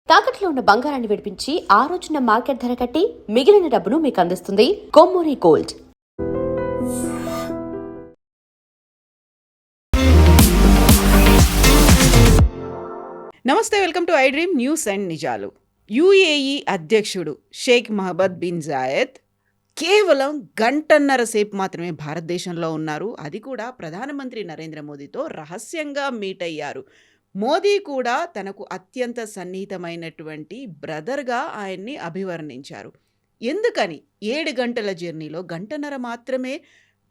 తాకట్లో ఉన్న బంగారాన్ని విడిపించి ఆ రోజున మార్కెట్ ధర కట్టి మిగిలిన డబ్బును మీకు అందిస్తుంది కొమ్మూరి గోల్డ్. నమస్తే, welcome to I dream news and నిజాలు. యుఏఈ అధ్యక్షుడు షేక్ మహమ్మద్ బిన్ జాయద్ కేవలం గంటన్నర సేపు మాత్రమే భారతదేశంలో ఉన్నారు. అది కూడా ప్రధానమంత్రి నరేంద్ర మోదీతో రహస్యంగా మీట్ అయ్యారు. మోదీ కూడా తనకు అత్యంత సన్నిహితమైనటువంటి బ్రదర్గా ఆయన్ని అభివర్ణించారు. ఎందుకని 7 గంటల జర్నీలో గంటన్నర మాత్రమే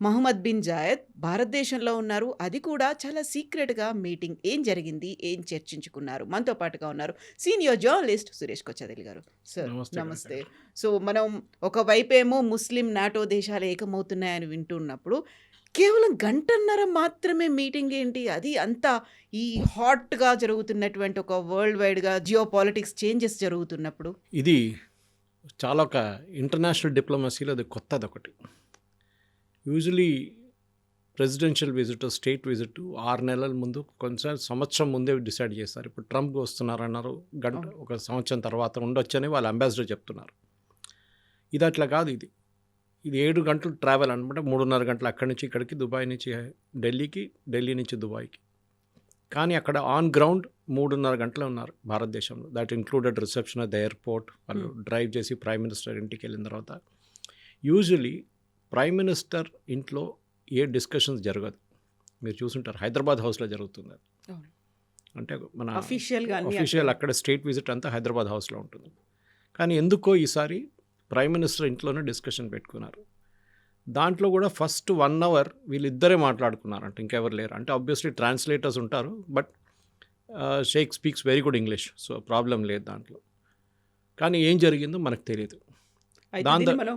మహమ్మద్ బిన్ జాయద్ భారతదేశంలో ఉన్నారు? అది కూడా చాలా సీక్రెట్గా మీటింగ్. ఏం జరిగింది, ఏం చర్చించుకున్నారు? మనతో పాటుగా ఉన్నారు సీనియర్ జర్నలిస్ట్ సురేష్ కొచ్చదెలి గారు. సార్ నమస్తే. సో మనం ఒకవైపేమో ముస్లిం నాటో దేశాలు ఏకమవుతున్నాయని వింటున్నప్పుడు కేవలం గంటన్నర మాత్రమే మీటింగ్ ఏంటి? అది అంతా ఈ హాట్గా జరుగుతున్నటువంటి ఒక వరల్డ్ వైడ్గా జియో పాలిటిక్స్ చేంజెస్ జరుగుతున్నప్పుడు ఇది చాలా ఒక ఇంటర్నేషనల్ డిప్లొమసీలో అది కొత్తది ఒకటి. Usually presidential visit, state visit 6 నెలల ముందు, కొంచెం సంవత్సరం ముందే డిసైడ్ చేస్తారు. ఇప్పుడు ట్రంప్ వస్తున్నారన్నారు, ఒక సంవత్సరం తర్వాత ఉండొచ్చని వాళ్ళ అంబాసిడర్ చెప్తున్నారు. ఇది అట్లా కాదు. ఇది 7 గంటలు ట్రావెల్ అనమాట. 3.5 గంటలు అక్కడి నుంచి ఇక్కడికి, దుబాయ్ నుంచి ఢిల్లీకి, ఢిల్లీ నుంచి దుబాయ్కి. కానీ అక్కడ ఆన్ గ్రౌండ్ 3.5 గంటలు ఉన్నారు భారతదేశంలో. That included reception at the airport. వాళ్ళు డ్రైవ్ చేసి ప్రైమ్ మినిస్టర్ ఇంటికి వెళ్ళిన తర్వాత యూజువలీ ప్రైమ్ మినిస్టర్ ఇంట్లో ఏ డిస్కషన్స్ జరగదు. మీరు చూసుంటారు, హైదరాబాద్ హౌస్లో జరుగుతుంది. అంటే మన అఫీషియల్ అక్కడ స్టేట్ విజిట్ అంతా హైదరాబాద్ హౌస్లో ఉంటుంది. కానీ ఎందుకో ఈసారి ప్రైమ్ మినిస్టర్ ఇంట్లోనే డిస్కషన్ పెట్టుకున్నారు. దాంట్లో కూడా ఫస్ట్ 1 అవర్ వీళ్ళిద్దరే మాట్లాడుకున్నారు. అంటే ఇంకెవరు లేరు. అంటే ఆబ్వియస్లీ ట్రాన్స్లేటర్స్ ఉంటారు, but Sheikh speaks very good English, so problem లేదు దాంట్లో. కానీ ఏం జరిగిందో మనకు తెలియదు. మనం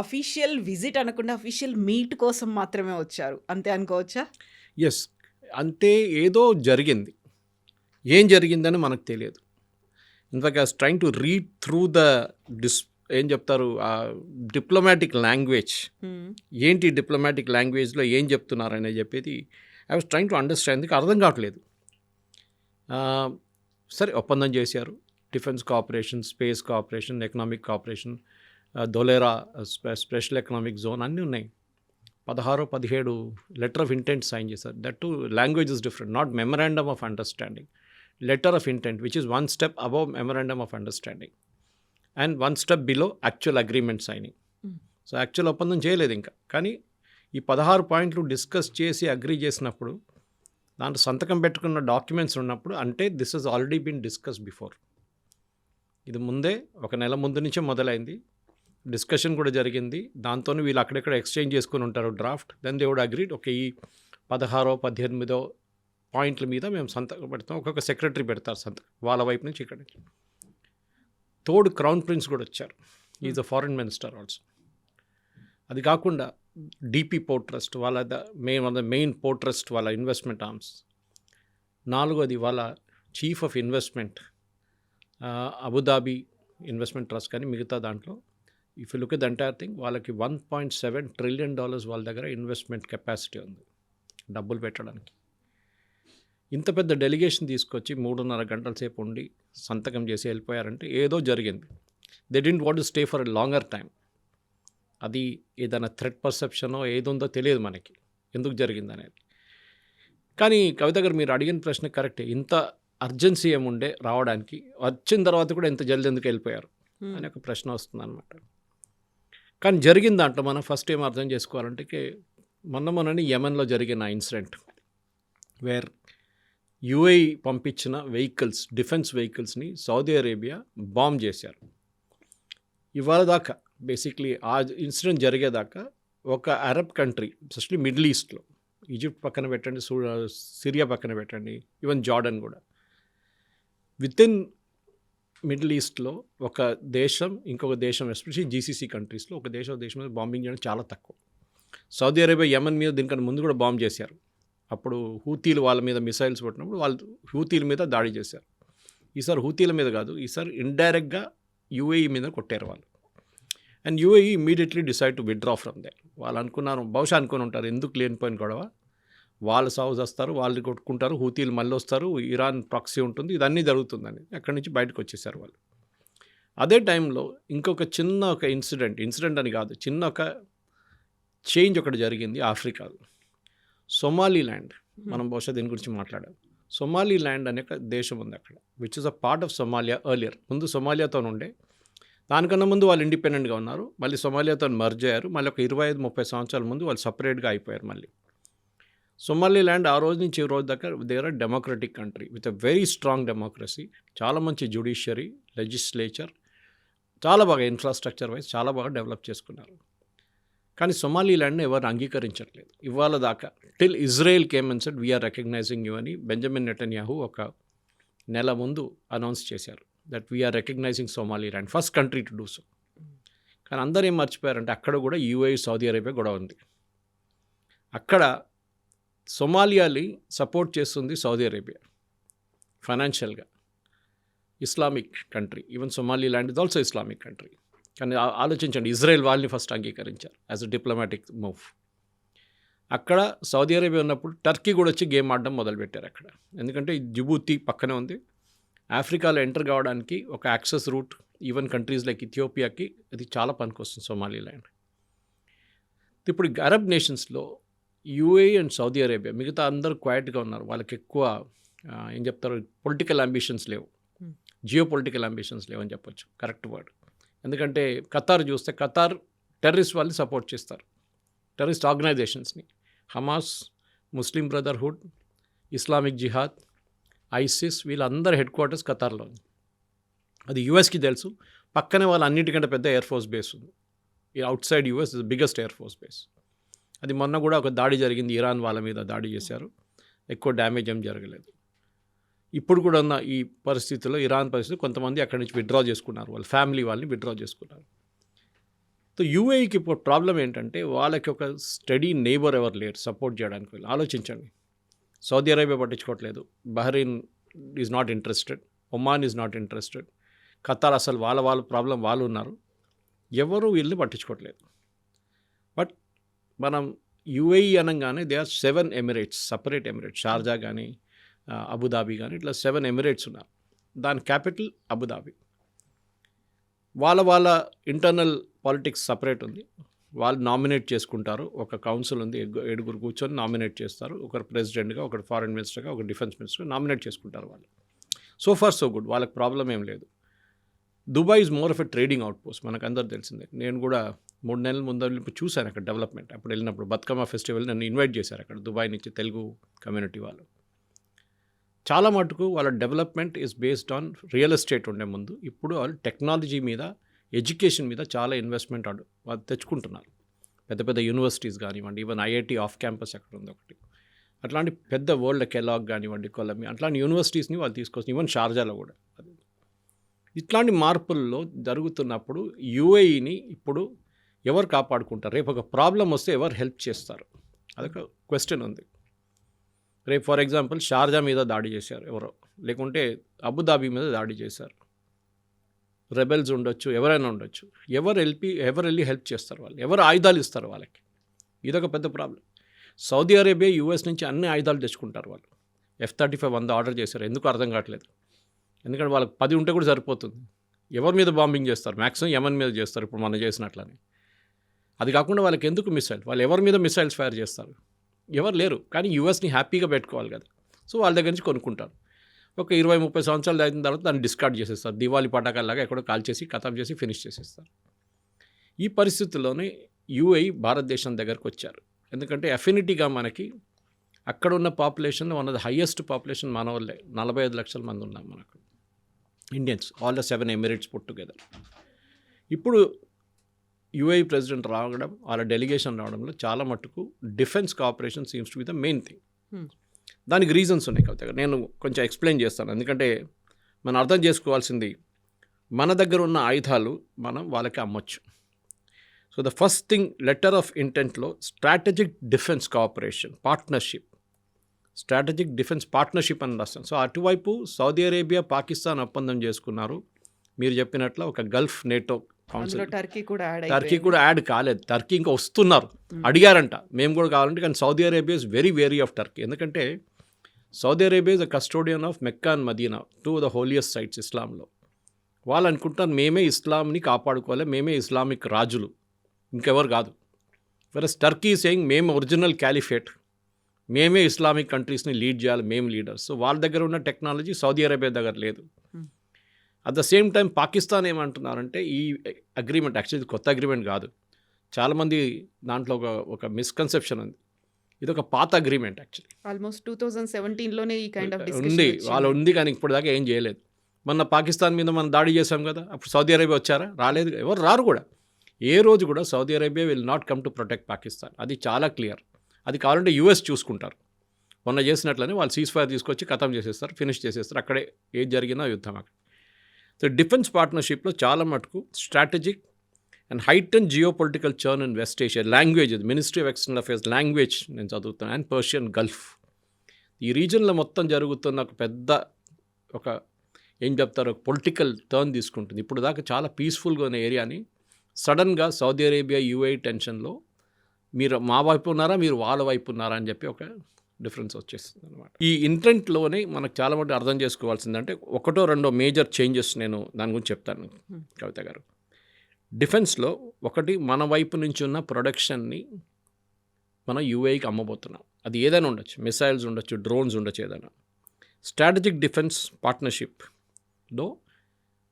అఫీషియల్ విజిట్ అనకుండా అఫీషియల్ మీట్ కోసం మాత్రమే వచ్చారు, అంతే అనుకోవచ్చా? ఎస్, అంటే ఏదో జరిగింది. ఏం జరిగిందని మనకు తెలియదు. In fact I was trying to read through the ఏం చెప్తారు డిప్లొమాటిక్ లాంగ్వేజ్. ఏంటి డిప్లొమాటిక్ లాంగ్వేజ్లో ఏం చెప్తున్నారని చెప్పేది I was trying to understand. అర్థం కావట్లేదు. సరే, ఒప్పందం చేశారు. Defence cooperation, space cooperation, economic cooperation, Dholera special economic zone అన్నీ ఉన్నాయి. 16-17 లెటర్ ఆఫ్ ఇంటెంట్ సైన్ చేశారు. That to language is different. Not memorandum of understanding, letter of intent, which is 1 step above memorandum of understanding and 1 step below actual agreement signing. So actual ఒప్పందం చేయలేదు ఇంకా. కానీ ఈ 16 పాయింట్లు discuss చేసి agree చేసినప్పుడు, దాంట్లో సంతకం పెట్టుకున్న డాక్యుమెంట్స్ ఉన్నప్పుడు, అంటే this has already been discuss before. ఇది ముందే 1 నెల ముందు నుంచే మొదలైంది. డిస్కషన్ కూడా జరిగింది. దాంతో వీళ్ళు అక్కడెక్కడ ఎక్స్చేంజ్ చేసుకుని ఉంటారు draft. Then they would agreed, okay, ఈ 16-18 పాయింట్ల మీద మేము సంతకం పెడతాం. ఒక్కొక్క సెక్రటరీ పెడతారు సంతకం వాళ్ళ వైపు నుంచి. ఇక్కడ తోడు క్రౌన్ ప్రిన్స్ కూడా వచ్చారు. Is a foreign minister also. అది కాకుండా డిపి పోర్ట్ ట్రస్ట్ వాళ్ళ మెయిన్ పోర్ట్ ట్రస్ట్ వాళ్ళ ఇన్వెస్ట్మెంట్ ఆర్మ్స్. 4వది వాళ్ళ chief of investment Abu Dhabi investment trust. కానీ మిగతా దాంట్లో if you look at the entire thing, వాళ్ళకి $1.7 trillion వాళ్ళ దగ్గర ఇన్వెస్ట్మెంట్ కెపాసిటీ ఉంది డబ్బులు పెట్టడానికి. ఇంత పెద్ద డెలిగేషన్ తీసుకొచ్చి 3.5 గంటల సేపు ఉండి సంతకం చేసి వెళ్ళిపోయారంటే ఏదో జరిగింది. They didn't want to stay for a longer time. అది ఏదైనా థ్రెట్ పర్సెప్షనో ఏదుందో తెలియదు మనకి ఎందుకు జరిగింది అనేది. కానీ కవిత గారు, మీరు అడిగిన ప్రశ్న కరెక్టే. ఇంత అర్జెన్సీ ఏముండే రావడానికి, వచ్చిన తర్వాత కూడా ఇంత జల్దీ ఎందుకు వెళ్ళిపోయారు అనే ఒక ప్రశ్న వస్తుంది అనమాట. కానీ జరిగిన దాంట్లో మనం ఫస్ట్ ఏం అర్థం చేసుకోవాలంటే, మొన్ననే యెమెన్లో జరిగిన ఇన్సిడెంట్ వేర్ యుఏఈ పంపించిన వెహికల్స్, డిఫెన్స్ వెహికల్స్ని సౌదీ అరేబియా బాంబ్ చేశారు. ఇవాళ దాకా బేసిక్లీ ఆ ఇన్సిడెంట్ జరిగేదాకా ఒక అరబ్ కంట్రీ, ఎస్పెషల్లీ మిడిల్ ఈస్ట్లో, ఈజిప్ట్ పక్కన పెట్టండి, సిరియా పక్కన పెట్టండి, ఈవెన్ జార్డన్ కూడా, వితిన్ మిడిల్ ఈస్ట్లో ఒక దేశం ఇంకొక దేశం, ఎస్పెషల్లీ జీసీసీ కంట్రీస్లో ఒక దేశం మీద బాంబింగ్ చేయడం చాలా తక్కువ. సౌదీ అరేబియా యెమెన్ మీద దీనికన్నా ముందు కూడా బాంబ్ చేశారు. అప్పుడు హూతీలు వాళ్ళ మీద మిసైల్స్ పెట్టినప్పుడు వాళ్ళు హూతీల మీద దాడి చేశారు. ఈసారి హూతీల మీద కాదు, ఈసారి ఇండైరెక్ట్గా యుఏఈ మీద కొట్టారు వాళ్ళు. And UAE immediately decide to withdraw from there. వాళ్ళు అనుకున్నారు, బహుశా అనుకుని ఉంటారు, ఎందుకు లేనిపోయిన గొడవ, వాళ్ళు సాగు చేస్తారు, వాళ్ళు కొట్టుకుంటారు, హూతీలు మళ్ళీ వస్తారు, ఇరాన్ ప్రాక్సీ ఉంటుంది, ఇదన్నీ జరుగుతుందని అక్కడి నుంచి బయటకు వచ్చేసారు వాళ్ళు. అదే టైంలో ఇంకొక చిన్న ఒక ఇన్సిడెంట్ అని కాదు, చిన్న ఒక చేంజ్ ఒకటి జరిగింది ఆఫ్రికాలో. సొమాలీల్యాండ్, మనం బహుశా దీని గురించి మాట్లాడాం. సొమాలీల్యాండ్ అనే ఒక దేశం ఉంది అక్కడ, which is a part of Somalia earlier. ముందు సొమాలియాతో ఉండే, దానికన్నా ముందు వాళ్ళు ఇండిపెండెంట్గా ఉన్నారు, మళ్ళీ సొమాలియాతో మర్జ్ అయ్యారు, మళ్ళీ ఒక 25-30 సంవత్సరాల ముందు వాళ్ళు సపరేట్గా అయిపోయారు మళ్ళీ. సొమాలీల్యాండ్ ఆ రోజు నుంచి ఈ రోజు దాకా they are democratic country with a very strong democracy, చాలా మంచి జ్యుడిషియరీ, లెజిస్లేచర్, చాలా బాగా ఇన్ఫ్రాస్ట్రక్చర్ వైజ్ చాలా బాగా డెవలప్ చేసుకున్నారు. కానీ సొమాలీల్యాండ్ని ఎవరు అంగీకరించట్లేదు ఇవాళ దాకా. Till Israel came and said we're recognising you అని బెంజమిన్ నెటన్యాహు ఒక నెల ముందు అనౌన్స్ చేశారు, that we're recognising Somaliland, first country to do so. కానీ అందరూ ఏం మర్చిపోయారంటే అక్కడ కూడా యూఏఈ, సౌదీ అరేబియా గొడవ ఉంది. అక్కడ సొమాలియాని సపోర్ట్ చేస్తుంది సౌదీ అరేబియా ఫైనాన్షియల్గా, Islamic country. Even Somaliland is also Islamic country. కానీ ఆలోచించండి, ఇజ్రాయెల్ వాళ్ళని ఫస్ట్ అంగీకరించారు యాజ్ అ డిప్లొమాటిక్ మూవ్. అక్కడ సౌదీ అరేబియా ఉన్నప్పుడు టర్కీ కూడా వచ్చి గేమ్ ఆడడం మొదలుపెట్టారు అక్కడ. ఎందుకంటే జిబూతి పక్కనే ఉంది, ఆఫ్రికాలో ఎంటర్ కావడానికి ఒక access route, even countries like ఇథియోపియాకి అది చాలా పనికొస్తుంది సొమాలీల్యాండ్. ఇప్పుడు అరబ్ నేషన్స్లో యూఏఈ అండ్ సౌదీ అరేబియా, మిగతా అందరూ క్వైట్గా ఉన్నారు, వాళ్ళకి ఎక్కువ ఏం చెప్తారు, పొలిటికల్ అంబిషన్స్ లేవు, జియో పొలిటికల్ అంబిషన్స్ లేవు అని చెప్పొచ్చు, కరెక్ట్ వర్డ్. ఎందుకంటే ఖతార్ చూస్తే ఖతార్ టెర్రరిస్ట్ వాళ్ళని సపోర్ట్ చేస్తారు, terrorist ఆర్గనైజేషన్స్ని, Hamas, Muslim Brotherhood, Islamic జిహాద్, ఐసిస్, వీళ్ళందరి హెడ్ క్వార్టర్స్ ఖతార్లో ఉంది. అది యూఎస్కి తెలుసు, పక్కనే వాళ్ళ అన్నిటికంటే పెద్ద ఎయిర్ ఫోర్స్ బేస్ ఉంది. ఈ out side US is biggest air force base. అది మొన్న కూడా ఒక దాడి జరిగింది, ఇరాన్ వాళ్ళ మీద దాడి చేశారు, ఎక్కువ డ్యామేజ్ ఏం జరగలేదు. ఇప్పుడు కూడా ఉన్న ఈ పరిస్థితుల్లో, ఇరాన్ పరిస్థితి, కొంతమంది అక్కడి నుంచి విత్డ్రా చేసుకున్నారు, వాళ్ళ ఫ్యామిలీ వాళ్ళని విత్డ్రా చేసుకున్నారు. సో యూఏఈకి ఇప్పుడు ప్రాబ్లం ఏంటంటే వాళ్ళకి ఒక స్టడీ నేబర్ ఎవరు లేరు సపోర్ట్ చేయడానికి. వెళ్ళి ఆలోచించండి, సౌదీ అరేబియా పట్టించుకోవట్లేదు, Bahrain is not interested, Oman is not interested, Qatar అసలు వాళ్ళ ప్రాబ్లం వాళ్ళు ఉన్నారు, ఎవరు వీళ్ళని పట్టించుకోవట్లేదు. బట్ మనం యూఏఈ అనగానే they are 7 emirates, separate emirates, Sharjah కానీ అబుదాబి కానీ ఇట్లా 7 ఎమిరేట్స్ ఉన్నారు. దాని క్యాపిటల్ అబుదాబి. వాళ్ళ ఇంటర్నల్ పాలిటిక్స్ సపరేట్ ఉంది, వాళ్ళు నామినేట్ చేసుకుంటారు, ఒక కౌన్సిల్ ఉంది, 7 కూర్చొని నామినేట్ చేస్తారు, ఒకరు ప్రెసిడెంట్గా, ఒకరు ఫారెన్ మినిస్టర్గా, ఒక డిఫెన్స్ మినిస్టర్ నామినేట్ చేసుకుంటారు వాళ్ళు. సో ఫార్ సో గుడ్, వాళ్ళకి ప్రాబ్లం ఏం లేదు. Dubai is more of a trading out post, మనకు అందరూ తెలిసిందే. నేను కూడా 3 నెలల ముందు చూశాను అక్కడ డెవలప్మెంట్. అప్పుడు వెళ్ళినప్పుడు బతుకమ్మ ఫెస్టివల్ నన్ను ఇన్వైట్ చేశారు అక్కడ, దుబాయ్ నుంచి తెలుగు కమ్యూనిటీ వాళ్ళు. చాలా మటుకు వాళ్ళ development is based on real estate ఉండే ముందు, ఇప్పుడు వాళ్ళు టెక్నాలజీ మీద, ఎడ్యుకేషన్ మీద చాలా ఇన్వెస్ట్మెంట్ వాళ్ళు తెచ్చుకుంటున్నారు. పెద్ద పెద్ద యూనివర్సిటీస్ కానివ్వండి, ఈవెన్ ఐఐటి ఆఫ్ క్యాంపస్ అక్కడ ఉంది ఒకటి, అట్లాంటి పెద్ద వరల్డ్ కెలాగ్ కానివ్వండి, కొలంబియా, అట్లాంటి యూనివర్సిటీస్ని వాళ్ళు తీసుకొచ్చి, ఈవెన్ షార్జాలో కూడా. ఇట్లాంటి మార్పుల్లో జరుగుతున్నప్పుడు యూఏఈని ఇప్పుడు ఎవరు కాపాడుకుంటారు? రేపు ఒక ప్రాబ్లం వస్తే ఎవరు హెల్ప్ చేస్తారు? అదొక క్వశ్చన్ ఉంది. రేపు ఫర్ ఎగ్జాంపుల్ షార్జా మీద దాడి చేశారు ఎవరో, లేకుంటే అబుదాబి మీద దాడి చేశారు, రెబెల్స్ ఉండొచ్చు, ఎవరైనా ఉండొచ్చు, ఎవరు వెళ్ళి హెల్ప్ చేస్తారు? వాళ్ళు ఎవరు ఆయుధాలు ఇస్తారు వాళ్ళకి? ఇదొక పెద్ద ప్రాబ్లం. సౌదీ అరేబియా యూఎస్ నుంచి అన్ని ఆయుధాలు తెచ్చుకుంటారు వాళ్ళు. F-35 100 ఆర్డర్ చేశారు, ఎందుకు అర్థం కావట్లేదు. ఎందుకంటే వాళ్ళకి 10 ఉంటే కూడా సరిపోతుంది. ఎవరి మీద బాంబింగ్ చేస్తారు? మ్యాక్సిమం యమన్ మీద చేస్తారు, ఇప్పుడు మనం చేసినట్లని. అది కాకుండా వాళ్ళకి ఎందుకు మిసైల్? వాళ్ళు ఎవరి మీద మిసైల్స్ ఫైర్ చేస్తారు? ఎవరు లేరు. కానీ యూఎస్ని హ్యాపీగా పెట్టుకోవాలి కదా, సో వాళ్ళ దగ్గర నుంచి కొనుక్కుంటారు. ఒక 20-30 సంవత్సరాలు అయిన తర్వాత దాన్ని డిస్కార్డ్ చేసేస్తారు, దివాళీ పటాకాల్లాగా ఎక్కడో కాల్ చేసి ఖతం చేసి ఫినిష్ చేసేస్తారు. ఈ పరిస్థితుల్లోనే యూఏఈ భారతదేశం దగ్గరకు వచ్చారు. ఎందుకంటే అఫినిటీగా మనకి అక్కడ ఉన్న population one of the highest population మన వాళ్ళే, 45 లక్షల మంది ఉన్నాం మనకు Indians, all the 7 Emirates put together. ఇప్పుడు యూఏఈ ప్రెసిడెంట్ రావడం, వాళ్ళ డెలిగేషన్ రావడంలో చాలా మట్టుకు defence cooperation seems to be the main thing. దానికి రీజన్స్ ఉన్నాయి కదా, నేను కొంచెం ఎక్స్ప్లెయిన్ చేస్తాను. ఎందుకంటే మనం అర్థం చేసుకోవాల్సింది, మన దగ్గర ఉన్న ఆయుధాలు మనం వాళ్ళకి అమ్మొచ్చు. So the first thing, letter of ఇంటెంట్లో strategic defence cooperation partnership, strategic defence partnership అని రాస్తాను. సో అటువైపు సౌదీ అరేబియా, పాకిస్తాన్ ఒప్పందం చేసుకున్నారు. మీరు చెప్పినట్లు ఒక గల్ఫ్ నేటో కౌన్సిల్. అందులో టర్కీ కూడా యాడ్ టర్కీ అయిపోయింది. కూడా యాడ్ కాలేదు, టర్కీ ఇంకా వస్తున్నారు, అడిగారంట మేము కూడా కావాలంటే. కానీ Saudi Arabia is very very of Turkey. ఎందుకంటే Saudi Arabia is a custodian of Mecca and Medina, two the holiest sites ఇస్లాంలో. వాళ్ళు అనుకుంటారు మేమే ఇస్లాంని కాపాడుకోవాలి, మేమే ఇస్లామిక్ రాజులు, ఇంకెవరు కాదు. వెరస్ టర్కీ సేయింగ్ మేము ఒరిజినల్ క్యాలిఫేట్, మేమే ఇస్లామిక్ కంట్రీస్ని లీడ్ చేయాలి, మేము లీడర్స్. సో వాళ్ళ దగ్గర ఉన్న టెక్నాలజీ సౌదీ అరేబియా దగ్గర లేదు. At the same time Pakistan ఏమంటున్నారంటే ఈ అగ్రిమెంట్ యాక్చువల్లీ కొత్త అగ్రిమెంట్ కాదు, చాలామంది దాంట్లో ఒక మిస్కన్సెప్షన్ ఉంది, ఇది ఒక పాత అగ్రిమెంట్ యాక్చువల్లీ. ఆల్మోస్ట్ 2017లోనే ఈ కైండ్ ఆఫ్ ఉంది, వాళ్ళు ఉంది, కానీ ఇప్పుడు దాకా ఏం చేయలేదు. మొన్న పాకిస్తాన్ మీద మనం దాడి చేశాం కదా, అప్పుడు సౌదీ అరేబియా వచ్చారా? రాలేదు, ఎవరు రారు కూడా. ఏ రోజు కూడా Saudi Arabia will not come to protect Pakistan, అది చాలా క్లియర్. అది కావాలంటే యూఎస్ చూసుకుంటారు, మొన్న చేసినట్లనే వాళ్ళు సీజ్ ఫైర్ తీసుకొచ్చి ఖతం చేసేస్తారు, ఫినిష్ చేసేస్తారు, అక్కడే ఏది జరిగినా యుద్ధం అక్కడ. సో డిఫెన్స్ పార్ట్నర్షిప్లో చాలా మటుకు strategic and heighten geopolitical churn in west Asia. Language, ministry of external affairs language నేను చదువుతాను, అండ్ పర్షియన్ గల్ఫ్. ఈ రీజన్లో మొత్తం జరుగుతున్న ఒక పెద్ద ఒక ఏం చెప్తారు ఒక పొలిటికల్ టర్న్ తీసుకుంటుంది. ఇప్పుడు దాకా చాలా పీస్ఫుల్గా ఉన్న ఏరియాని సడన్గా సౌదీ అరేబియా యూఏఈ టెన్షన్లో మీరు మా వైపు ఉన్నారా, మీరు వాళ్ళ వైపు ఉన్నారా అని చెప్పి ఒక డిఫరెన్స్ వచ్చేస్తుంది అనమాట. ఈ ఇంటెంట్లోనే మనకు చాలా మటుకు అర్థం చేసుకోవాల్సిందంటే ఒకటో రెండో మేజర్ చేంజెస్ నేను దాని గురించి చెప్తాను కవిత గారు. డిఫెన్స్లో ఒకటి, మన వైపు నుంచి ఉన్న ప్రొడక్షన్ని మనం యూఏఈకి అమ్మబోతున్నాం. అది ఏదైనా ఉండొచ్చు, మిసైల్స్ ఉండొచ్చు, డ్రోన్స్ ఉండొచ్చు, ఏదైనా. స్ట్రాటజిక్ డిఫెన్స్ పార్ట్నర్షిప్లో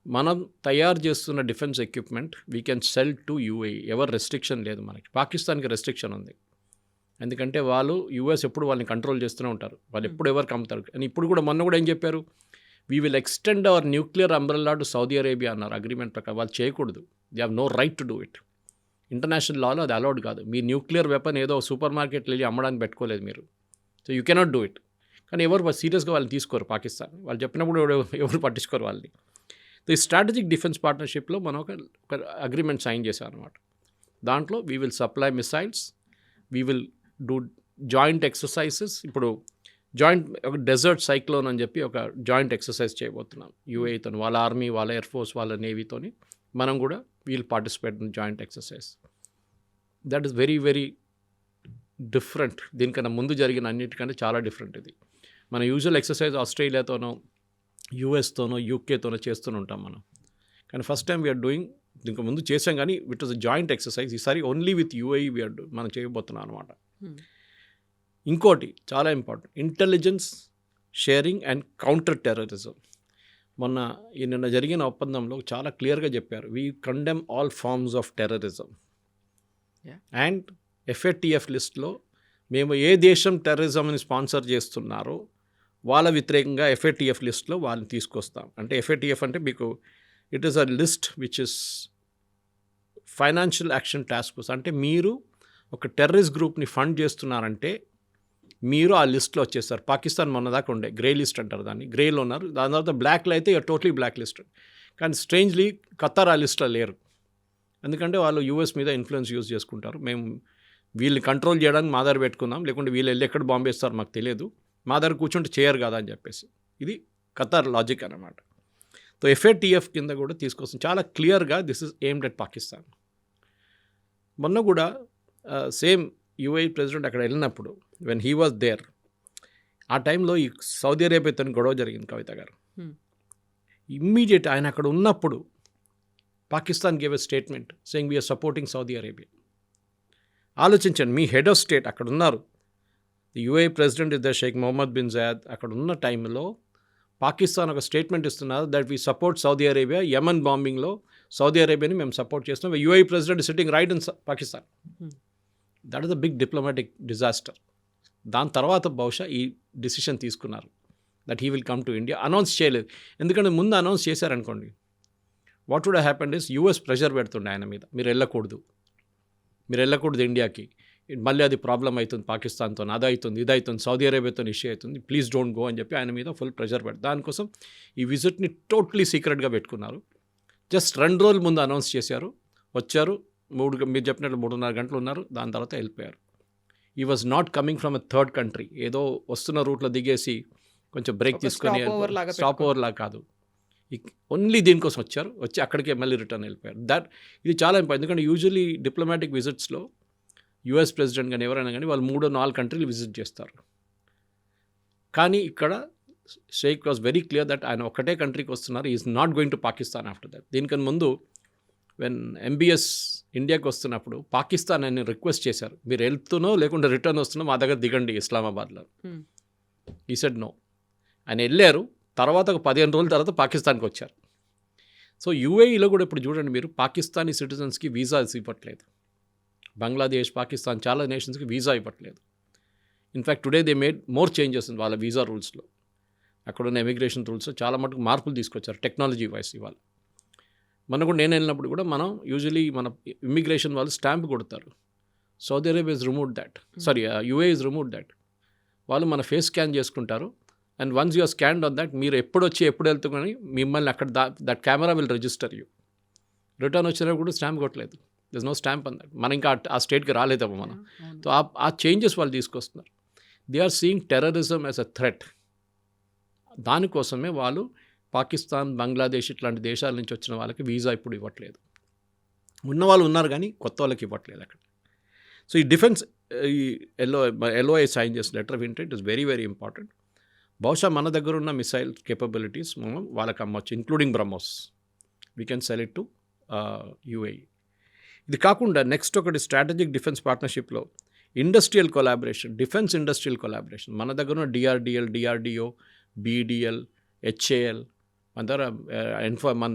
మనం తయారు చేస్తున్న defence equipment we can cell to UAE. ఎవరు రెస్ట్రిక్షన్ లేదు మనకి. పాకిస్తాన్కి రెస్ట్రిక్షన్ ఉంది, ఎందుకంటే వాళ్ళు యూఎస్ ఎప్పుడు వాళ్ళని కంట్రోల్ చేస్తూనే ఉంటారు, వాళ్ళు ఎప్పుడు ఎవరికి అమ్ముతారు. అని ఇప్పుడు కూడా మొన్న కూడా ఏం చెప్పారు, we will extend our nuclear umbrella to Saudi Arabia అన్నారు అగ్రిమెంట్ ప్రకారం. వాళ్ళు చేయకూడదు, they have no right to do it. International లాలో అది అలౌడ్ కాదు. మీ న్యూక్లియర్ వెపన్ ఏదో సూపర్ మార్కెట్లో వెళ్ళి అమ్మడానికి పెట్టుకోలేదు మీరు, so you cannot do it. కానీ ఎవరు సీరియస్గా వాళ్ళని తీసుకోరు పాకిస్తాన్, వాళ్ళు చెప్పినప్పుడు ఎవరు పట్టించుకోరు వాళ్ళని. ఈ స్ట్రాటజిక్ డిఫెన్స్ పార్ట్నర్షిప్లో మనం ఒక అగ్రిమెంట్ సైన్ చేశాం అనమాట. దాంట్లో we will supply missiles, we will do joint exercises. ఇప్పుడు జాయింట్ ఒక డెజర్ట్ సైక్లోన్ అని చెప్పి ఒక జాయింట్ ఎక్సర్సైజ్ చేయబోతున్నాం యూఏఈతో, వాళ్ళ ఆర్మీ, వాళ్ళ ఎయిర్ ఫోర్స్, వాళ్ళ నేవీతోని మనం కూడా we'll participate in joint exercise. That is very very different. దీనికన్నా ముందు జరిగిన అన్నిటికంటే చాలా డిఫరెంట్ ఇది. మన యూజువల్ ఎక్సర్సైజ్ ఆస్ట్రేలియాతోనో, యూఎస్తోనో, యూకేతోనో చేస్తూనే ఉంటాం మనం. కానీ ఫస్ట్ టైం వీఆర్ డూయింగ్, దీనికి ముందు చేసాం కానీ it was a joint exercise. ఈసారి ఓన్లీ విత్ యూఏఈ వీఆర్ మనం చేయబోతున్నాం అనమాట. ఇంకోటి చాలా important, intelligence sharing and counter terrorism. మొన్న నిన్న జరిగిన ఒప్పందంలో చాలా క్లియర్గా చెప్పారు, we condemn all forms of terrorism. And FATF లిస్ట్లో మేము ఏ దేశం టెర్రరిజంని స్పాన్సర్ చేస్తున్నారో వాళ్ళ వ్యతిరేకంగా ఎఫ్ఏటిఎఫ్ లిస్ట్లో వాళ్ళని తీసుకొస్తాం. అంటే ఎఫ్ఏటిఎఫ్ అంటే మీకు it is a list which is financial action task force. అంటే మీరు ఒక టెర్రరిస్ట్ గ్రూప్ని ఫండ్ చేస్తున్నారంటే మీరు ఆ లిస్ట్లో వచ్చేస్తారు. పాకిస్తాన్ మొన్న దాకా ఉండే గ్రే లిస్ట్ అంటారు దాన్ని, గ్రేలో ఉన్నారు. దాని తర్వాత బ్లాక్లో అయితే టోటలీ బ్లాక్ లిస్ట్. కానీ స్ట్రేంజ్లీ ఖతార్ ఆ లిస్ట్లో లేరు, ఎందుకంటే వాళ్ళు యూఎస్ మీద ఇన్ఫ్లుయెన్స్ యూజ్ చేసుకుంటారు. మేము వీళ్ళని కంట్రోల్ చేయడానికి మా దగ్గర పెట్టుకుందాం, లేకుంటే వీళ్ళు వెళ్ళి ఎక్కడ బాంబు వేస్తారో మాకు తెలియదు, మా దగ్గర కూర్చుంటే చేయరు కదా అని చెప్పేసి. ఇది ఖతార్ లాజిక్ అన్నమాట. సో ఎఫ్ఏటిఎఫ్ కింద కూడా తీసుకొస్తుంది చాలా క్లియర్గా, this is aimed at Pakistan. మొన్న కూడా సేమ్ యూఏఈ ప్రెసిడెంట్ అక్కడ వెళ్ళినప్పుడు వెన్ హీ వాజ్ దేర్, ఆ టైంలో ఈ సౌదీ అరేబియాతో గొడవ జరిగింది కవిత గారు. ఇమ్మీడియట్ ఆయన అక్కడ ఉన్నప్పుడు Pakistan gave a statement saying we're supporting Saudi Arabia. ఆలోచించండి, మీ హెడ్ ఆఫ్ స్టేట్ అక్కడ ఉన్నారు, UAE president is the sheikh Mohammed bin Zayed. అక్కడ ఉన్న టైంలో పాకిస్తాన్ ఒక స్టేట్మెంట్ ఇస్తున్నారు that we support Saudi Arabia. Yemen బాంబింగ్లో సౌదీ అరేబియాని మేము సపోర్ట్ చేస్తున్నాం. UAE president sitting right in Pakistan. That is a big diplomatic disaster. దాని తర్వాత బహుశా ఈ డిసిషన్ తీసుకున్నారు that he will come to India. Announce చేయలేదు, ఎందుకంటే ముందు అనౌన్స్ చేశారనుకోండి what would happened is US pressure పెడుతుండే ఆయన మీద, మీరు వెళ్ళకూడదు ఇండియాకి, మళ్ళీ అది ప్రాబ్లం అవుతుంది పాకిస్తాన్తో, అది అవుతుంది ఇది అవుతుంది, సౌదీ అరేబియాతో ఇష్యూ అవుతుంది, ప్లీజ్ డోంట్ గో అని చెప్పి ఆయన మీద ఫుల్ ప్రెషర్ పెడతారు. దానికోసం ఈ విజిట్ని టోటలీ సీక్రెట్గా పెట్టుకున్నారు. జస్ట్ 2 రోజుల ముందు అనౌన్స్ చేశారు, వచ్చారు, మీరు చెప్పినట్లు 3.5 గంటలు ఉన్నారు, దాని తర్వాత వెళ్ళిపోయారు. ఈ was not coming from a third country, ఏదో వస్తున్న రూట్లో దిగేసి కొంచెం బ్రేక్ తీసుకొని స్టాప్ ఓవర్ లా కాదు. ఓన్లీ దీనికోసం వచ్చి అక్కడికే మళ్ళీ రిటర్న్ వెళ్ళిపోయారు. ఇది చాలా ఇంపార్టెంట్. ఎందుకంటే యూజువలీ డిప్లొమాటిక్ విజిట్స్లో యుఎస్ ప్రెసిడెంట్ కానీ ఎవరైనా కానీ వాళ్ళు 3-4 కంట్రీలు విజిట్ చేస్తారు. కానీ ఇక్కడ Sheikh was very clear that ఆయన ఒకటే కంట్రీకి వస్తున్నారు. Is not going to Pakistan after that. దీనికన్నా ముందు వెన్ MBS ఇండియాకి వస్తున్నప్పుడు పాకిస్తాన్ ఆయన రిక్వెస్ట్ చేశారు, మీరు వెళ్తునో లేకుంటే రిటర్న్ వస్తున్నో మా దగ్గర దిగండి ఇస్లామాబాద్లో. ఈ సెడ్ నో. ఆయన వెళ్ళారు. తర్వాత ఒక 15 రోజుల తర్వాత పాకిస్తాన్కి వచ్చారు. సో UAEలో కూడా ఇప్పుడు చూడండి మీరు, పాకిస్తానీ సిటిజన్స్కి వీసాస్ ఇవ్వట్లేదు. బంగ్లాదేశ్, పాకిస్తాన్ చాలా నేషన్స్కి వీసా ఇవ్వట్లేదు. In fact today they made more changes వాళ్ళ వీసా రూల్స్లో. అక్కడున్న ఇమిగ్రేషన్ రూల్స్లో చాలా మటుకు మార్పులు తీసుకొచ్చారు టెక్నాలజీ వైస్. ఇవాళ మనం కూడా నేను వెళ్ళినప్పుడు కూడా మనం యూజువలీ మన ఇమిగ్రేషన్ వాళ్ళు స్టాంప్ కొడతారు. Saudi Arabia is remove that, UAE is remove that. వాళ్ళు మన ఫేస్ స్కాన్ చేసుకుంటారు. And once you're scanned on that, మీరు ఎప్పుడు వచ్చి ఎప్పుడు వెళ్తుకొని మిమ్మల్ని అక్కడ that camera will register you. Return వచ్చినా కూడా స్టాంప్ కొట్టలేదు. This no stamp on that. మనం ఇంకా ఆ స్టేట్కి రాలేదమ్మా మనం. సో ఆ చేంజెస్ వాళ్ళు తీసుకొస్తున్నారు. They are seeing terrorism as a threat. దానికోసమే వాళ్ళు పాకిస్తాన్, బంగ్లాదేశ్ ఇట్లాంటి దేశాల నుంచి వచ్చిన వాళ్ళకి వీసా ఇప్పుడు ఇవ్వట్లేదు. ఉన్న వాళ్ళు ఉన్నారు కానీ కొత్త వాళ్ళకి ఇవ్వట్లేదు అక్కడ. సో ఈ డిఫెన్స్, ఈ LOI సైన్ చేసిన letter of intent is very very important. బహుశా మన దగ్గర ఉన్న మిసైల్ కేపబిలిటీస్ మనం వాళ్ళకి అమ్మొచ్చు, including BrahMos. We can sell it to UAE. ఇది కాకుండా నెక్స్ట్ ఒకటి స్ట్రాటజిక్ డిఫెన్స్ పార్ట్నర్షిప్లో industrial collaboration, defence industrial collaboration. మన దగ్గర ఉన్న DRDO, BDL, HAL, మన